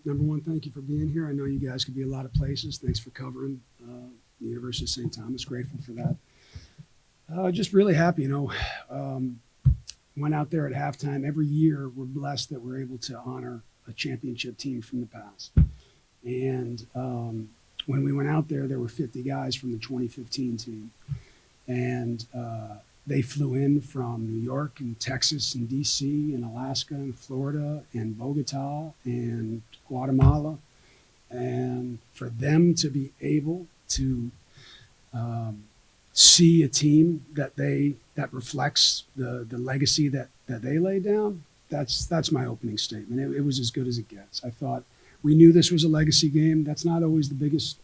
number one, thank you for being here. I know you guys could be a lot of places. Thanks for covering the University of St. Thomas. Grateful for that. Just really happy, went out there at halftime. Every year, we're blessed that we're able to honor a championship team from the past. And when we went out there, there were 50 guys from the 2015 team. And they flew in from New York and Texas and D.C. and Alaska and Florida and Bogota and Guatemala. And for them to be able to see a team that reflects the legacy that they laid down, that's my opening statement. It was as good as it gets. I thought we knew this was a legacy game. That's not always the biggest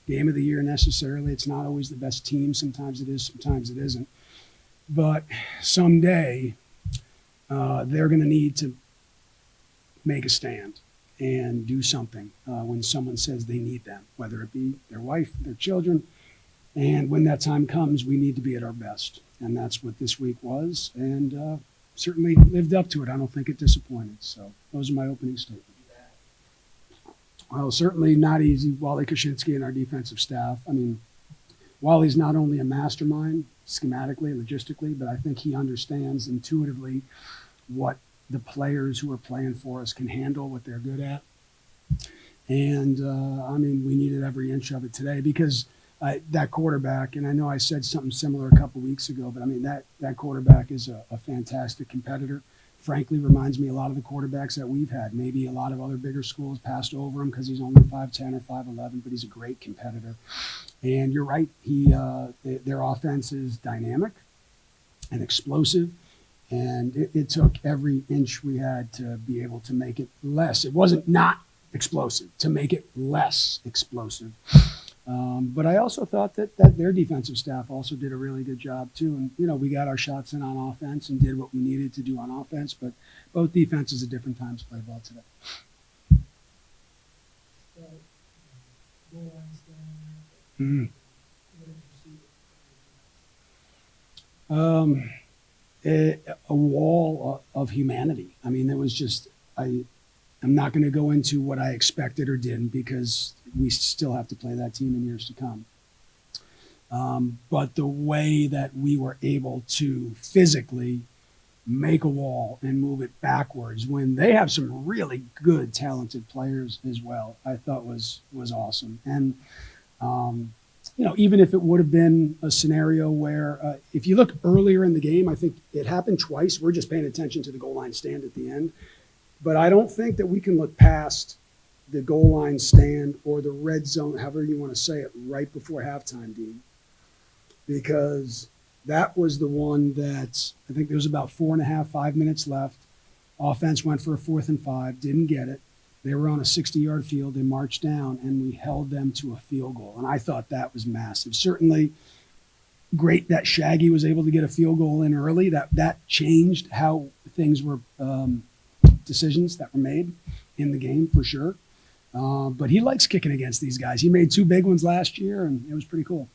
game of the year necessarily. It's not always the best team. Sometimes it is, sometimes it isn't. But someday they're going to need to make a stand and do something when someone says they need them, whether it be their wife, their children. And when that time comes, we need to be at our best. And that's what this week was. And certainly lived up to it. I don't think it disappointed. So those are my opening statements. Well, certainly not easy. Wally Kaczynski and our defensive staff. I mean, Wally's not only a mastermind schematically, logistically, but I think he understands intuitively what the players who are playing for us can handle, what they're good at. And, I mean, we needed every inch of it today because that quarterback, and I know I said something similar a couple weeks ago, but I mean, that quarterback is a fantastic competitor. Frankly, reminds me a lot of the quarterbacks that we've had. Maybe a lot of other bigger schools passed over him because he's only 5'10 or 5'11, but he's a great competitor. And you're right, their offense is dynamic and explosive, and it took every inch we had to be able to make it less. It wasn't not explosive, to make it less explosive. But I also thought that their defensive staff also did a really good job too. And, we got our shots in on offense and did what we needed to do on offense, but both defenses at different times played well today. A wall of humanity. I mean, there was just, I'm not going to go into what I expected or didn't because we still have to play that team in years to come. But the way that we were able to physically make a wall and move it backwards when they have some really good, talented players as well, I thought was awesome. And, even if it would have been a scenario where if you look earlier in the game, I think it happened twice. We're just paying attention to the goal line stand at the end. But I don't think that we can look past the goal line stand or the red zone, however you want to say it, right before halftime, Dean. Because that was the one that I think there was about 5 minutes left. Offense went for a 4th and 5, didn't get it. They were on a 60-yard field. They marched down, and we held them to a field goal. And I thought that was massive. Certainly great that Shaggy was able to get a field goal in early. That changed how things were decisions that were made in the game for sure. But he likes kicking against these guys. He made 2 big ones last year, and it was pretty cool.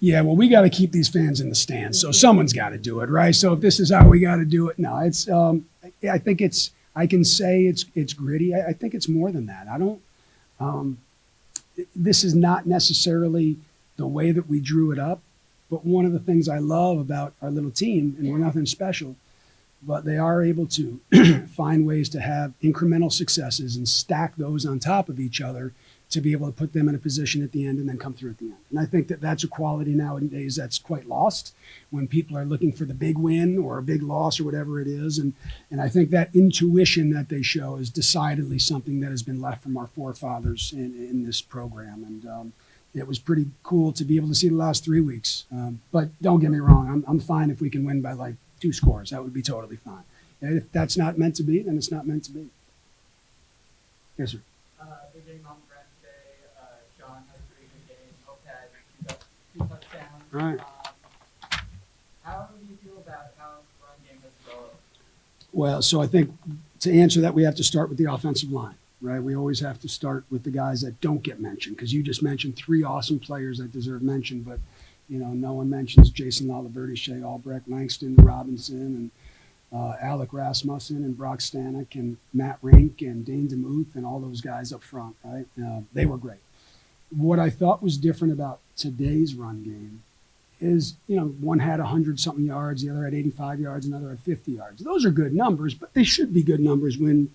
Yeah, well, we got to keep these fans in the stands, so someone's got to do it, right? So if this is how we got to do it, no, it's. I think it's. I can say it's gritty. I think it's more than that. I don't. This is not necessarily the way that we drew it up, but one of the things I love about our little team, and we're nothing special, but they are able to find ways to have incremental successes and stack those on top of each other to be able to put them in a position at the end and then come through at the end. And I think that that's a quality nowadays that's quite lost when people are looking for the big win or a big loss or whatever it is. And I think that intuition that they show is decidedly something that has been left from our forefathers in this program. And it was pretty cool to be able to see the last 3 weeks. But don't get me wrong, I'm fine if we can win by like 2 scores. That would be totally fine. And if that's not meant to be, then it's not meant to be. Yes, sir. Big game on the ground today. Sean had a pretty good game. Hope had 2 touchdowns. All right. How do you feel about how the run game has developed? Well, so I think to answer that, we have to start with the offensive line, right? We always have to start with the guys that don't get mentioned because you just mentioned 3 awesome players that deserve mention, but No one mentions Jason Laliberti, Shea Albrecht, Langston Robinson, and Alec Rasmussen, and Brock Stanek, and Matt Rink, and Dane DeMuth, and all those guys up front, right? They were great. What I thought was different about today's run game is, one had 100-something yards, the other had 85 yards, another had 50 yards. Those are good numbers, but they should be good numbers when,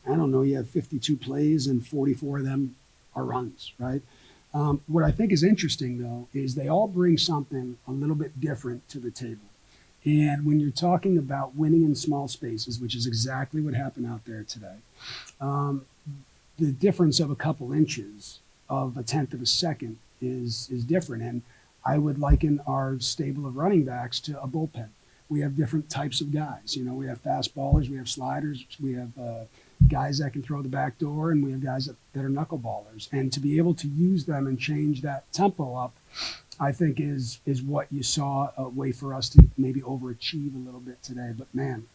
I don't know, you have 52 plays and 44 of them are runs, right? What I think is interesting, though, is they all bring something a little bit different to the table. And when you're talking about winning in small spaces, which is exactly what happened out there today, the difference of a couple inches of a tenth of a second is different. And I would liken our stable of running backs to a bullpen. We have different types of guys. We have fastballers, we have sliders, we have guys that can throw the back door, and we have guys that are knuckleballers. And to be able to use them and change that tempo up, I think is what you saw a way for us to maybe overachieve a little bit today. But man,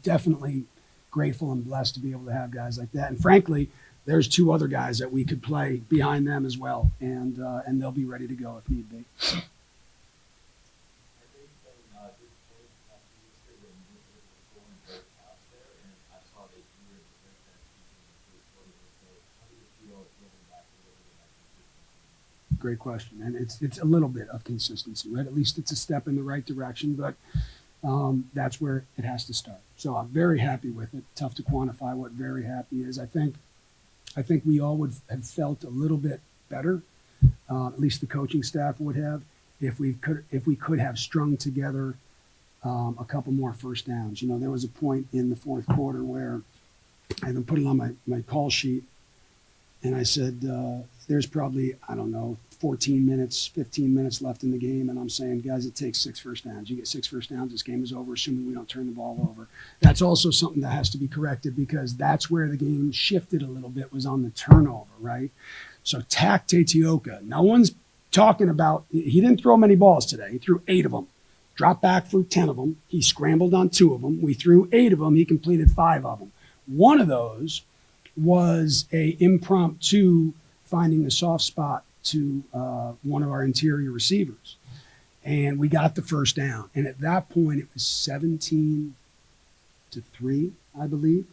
definitely grateful and blessed to be able to have guys like that. And frankly, there's two other guys that we could play behind them as well, and they'll be ready to go if need be. Great question, and it's a little bit of consistency, right? At least it's a step in the right direction, but that's where it has to start. So I'm very happy with it. Tough to quantify what very happy is. I think we all would have felt a little bit better, at least the coaching staff would have, if we could have strung together a couple more first downs. There was a point in the fourth quarter where I even put it on my call sheet, and I said, there's probably, 14 minutes, 15 minutes left in the game, and I'm saying, guys, it takes 6 first downs. You get 6 first downs, this game is over, assuming we don't turn the ball over. That's also something that has to be corrected, because that's where the game shifted a little bit, was on the turnover, right? So Tack Tateoka, no one's talking about, he didn't throw many balls today. He threw 8 of them, dropped back for 10 of them. He scrambled on 2 of them. We threw 8 of them. He completed 5 of them. One of those was a impromptu finding the soft spot to one of our interior receivers. And we got the first down. And at that point, it was 17-3, I believe.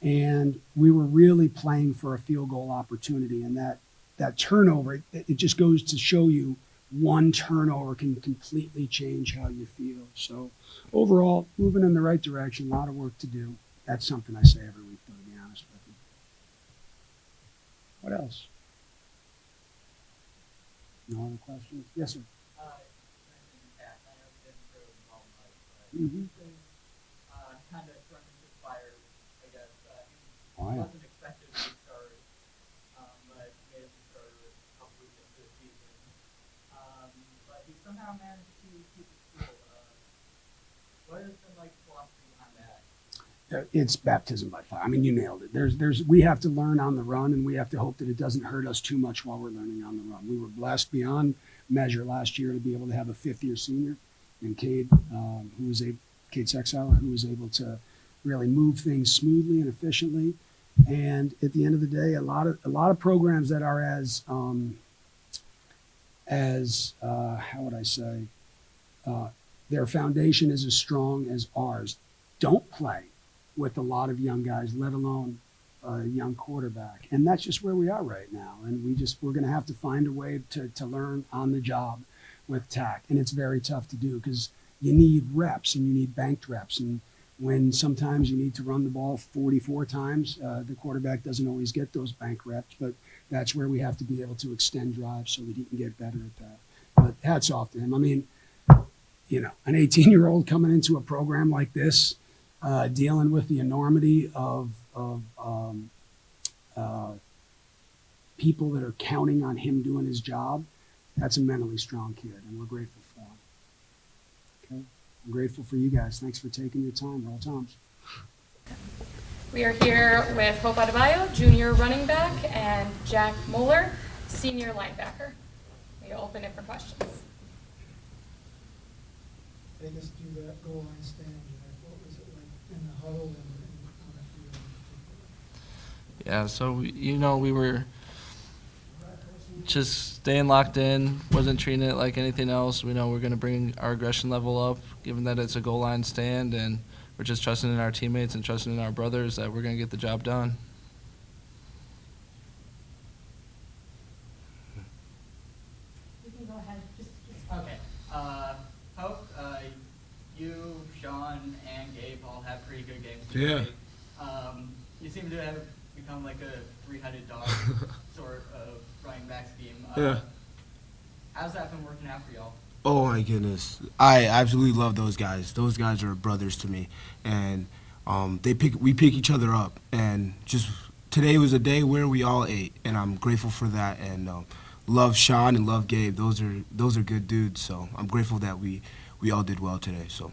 And we were really playing for a field goal opportunity. And that turnover, it just goes to show you one turnover can completely change how you feel. So overall, moving in the right direction, a lot of work to do. That's something I say every week, though, to be honest with you. What else? No other questions? Yes, sir. Mm-hmm. Kind of thrown into fire, I guess. Oh, yeah. Wasn't expected to start, but made him start a couple weeks into the season. But he somehow managed to keep it cool. What has been like philosophy behind that? It's baptism by fire. I mean, you nailed it. We have to learn on the run, and we have to hope that it doesn't hurt us too much while we're learning on the run. We were blessed beyond measure last year to be able to have a fifth-year senior, and Cade Sexauer, who was able to really move things smoothly and efficiently. And at the end of the day, a lot of programs that are as how would I say, their foundation is as strong as ours, don't play with a lot of young guys, let alone a young quarterback. And that's just where we are right now. And we're going to have to find a way to learn on the job with Tack. And it's very tough to do because you need reps and you need banked reps. And when sometimes you need to run the ball 44 times, the quarterback doesn't always get those bank reps, but that's where we have to be able to extend drives so that he can get better at that. But hats off to him. I mean, an 18-year-old coming into a program like this, dealing with the enormity of people that are counting on him doing his job, that's a mentally strong kid, and we're grateful for him. Okay? I'm grateful for you guys. Thanks for taking your time. Roll Toms. We are here with Hope Adebayo, junior running back, and Jack Mohler, senior linebacker. We open it for questions. Take us through that goal line stand, Jack. What was it like in the huddle and on the field? Yeah, so we were just staying locked in, wasn't treating it like anything else. We know we're going to bring our aggression level up, given that it's a goal line stand, and we're just trusting in our teammates and trusting in our brothers that we're going to get the job done. You can go ahead. Just Okay. Hope, you, Sean, and Gabe all have pretty good games Yeah. today. You seem to have become like a three-headed dog sort of running back scheme. Yeah. How's that been working out for y'all? Oh my goodness, I absolutely love those guys. Those guys are brothers to me, and we pick each other up. And just today was a day where we all ate, and I'm grateful for that. And love Sean and love Gabe. Those are good dudes. So I'm grateful that we all did well today. So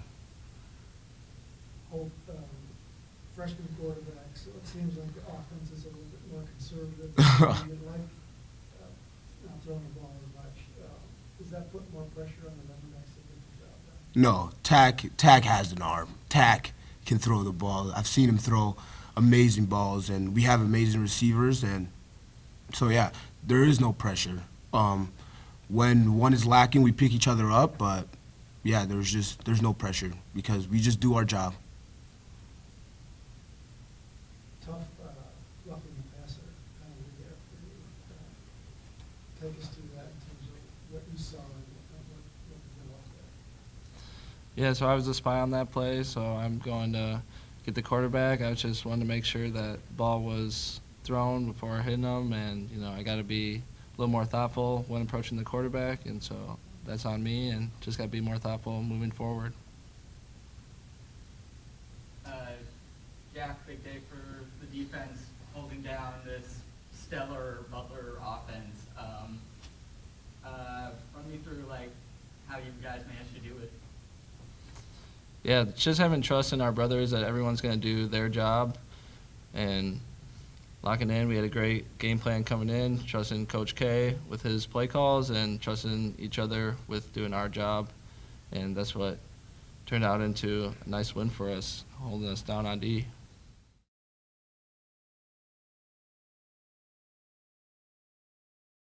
Hope, freshman quarterback, so it seems like the offense is a little bit more conservative than you'd like, not throwing the ball as much. Does that put more pressure on the running backs to get the job done? no, Tack has an arm. Tack can throw the ball. I've seen him throw amazing balls, and we have amazing receivers. And so yeah, there is no pressure. When one is lacking, we pick each other up. But yeah, there's no pressure because we just do our job. Tough, roughing the passer penalty there for you. Take us through that in terms of what you saw and what developed there. Yeah, so I was a spy on that play, so I'm going to get the quarterback. I just wanted to make sure that ball was thrown before hitting him, and I got to be a little more thoughtful when approaching the quarterback, and so that's on me, and just got to be more thoughtful moving forward. Jack, big day for the defense, holding down this stellar Butler offense. Run me through how you guys managed to do it. Yeah, just having trust in our brothers that everyone's going to do their job and locking in. We had a great game plan coming in, trusting Coach K with his play calls and trusting each other with doing our job. And that's what turned out into a nice win for us, holding us down on D.